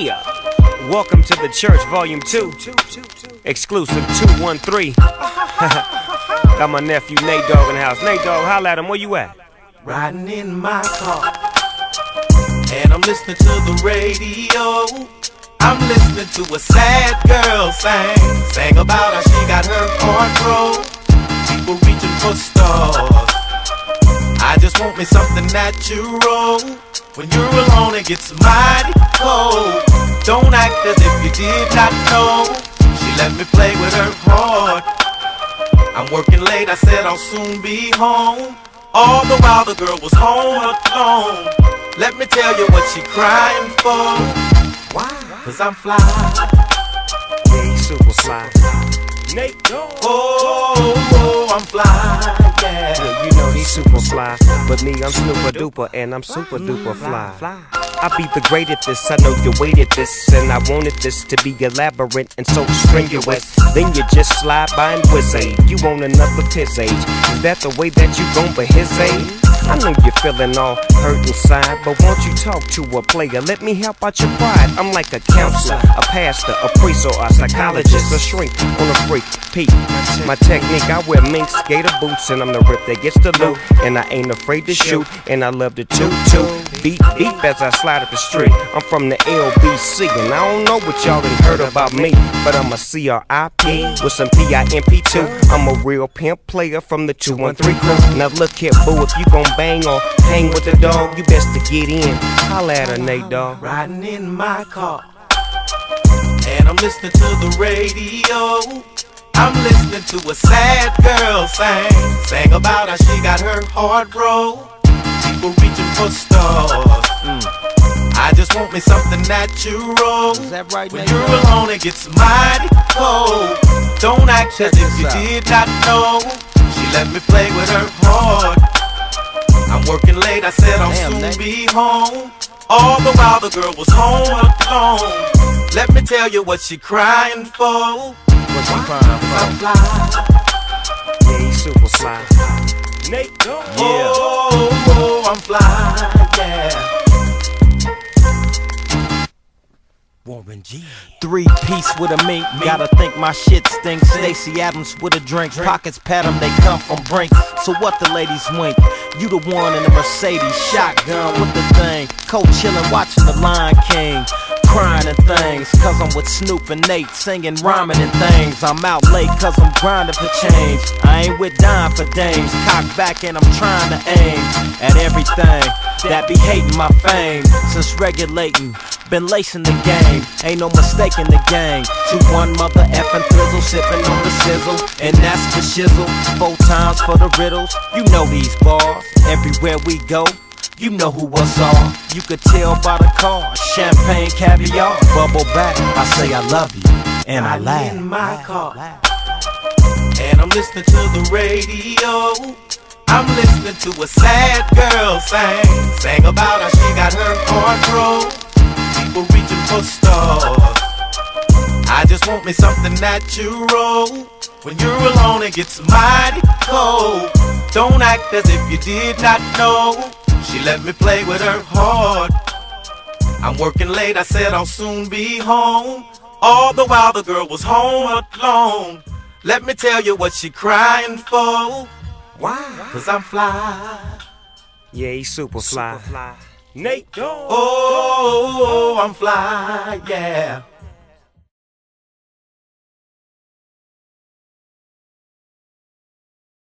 Yeah, welcome to the church, volume 2, exclusive 213. Got my nephew Nate Dogg in the house. Nate Dogg, holla at him, where you at? Riding in my car, and I'm listening to the radio. I'm listening to a sad girl sang about how she got her heart broke. People reaching for stars. I just want me something natural. When you're alone it gets mighty cold. Don't act as if you did not know. She let me play with her heart. I'm working late, I said I'll soon be home. All the while the girl was home alone. Let me tell you what she crying for. Why? Cause I'm fly. Yeah, he's super fly. Nate Dogg. Oh, I'm fly, yeah. Yeah, you know he's super fly, but me, I'm super duper, and I'm super duper fly. I be the great at this, I know you waited this, and I wanted this to be elaborate and so strenuous. Then you just slide by and whiz age. You want another piss age. Is that the way that you gon' be his age? I know you're feeling all hurt inside, but won't you talk to a player? Let me help out your pride. I'm like a counselor, a pastor, a priest, or a psychologist, a shrink on a freak. Peep, my technique, I wear mink skater boots, and I'm the rip that gets the loot. And I ain't afraid to shoot, and I love to toot. Beep, beep as I slide up the street. I'm from the LBC, and I don't know what y'all done heard about me, but I'm a CRIP with some PIMP too. I'm a real pimp player from the 213 crew. Now look here, boo, if you gon' bang or hang with the dog, you best to get in. Holla at her, Nate Dogg. Riding in my car, and I'm listening to the radio. I'm listening to a sad girl sang about how she got her heart broke. People reaching for stars. I just want me something natural. Is that right, when Nate you're Dogg? alone it gets mighty cold. Don't act as if you did not know. She let me play with her heart. I'm working late, I said I'll soon be home. All the while the girl was home alone. Let me tell you what she crying for. What you crying for? I'm fly. Yeah, he's super fly. Nate Dogg. Oh, I'm fly, yeah. Warren G. 3-piece with a mink, gotta think my shit stinks. Stacey Adams with a drink, pockets pat 'em, they come from Brinks. So what the ladies wink? You the one in the Mercedes, shotgun with the thing. Co-chillin', watching the Lion King. Crying and things, cause I'm with Snoop and Nate, singing, rhyming and things. I'm out late cause I'm grinding for change. I ain't with dime for dames. Cock back and I'm trying to aim at everything that be hating my fame. Since regulating, been lacing the game, ain't no mistake in the game. 2-1 mother effing thizzle, sipping on the sizzle, and that's the shizzle. 4 times for the riddles, you know these bars. Everywhere we go, you know who was on. You could tell by the car, champagne, caviar, bubble back. I say I love you, and I laugh. In my car, and I'm listening to the radio. I'm listening to a sad girl sang about how she got her heart broke. People reaching for stars. I just want me something natural. When you're alone it gets mighty cold. Don't act as if you did not know. She let me play with her heart. I'm working late, I said I'll soon be home. All the while the girl was home alone. Let me tell you what she crying for. Why? Cause I'm fly. Yeah, he's super fly. Nate Dogg. Oh, I'm fly, yeah.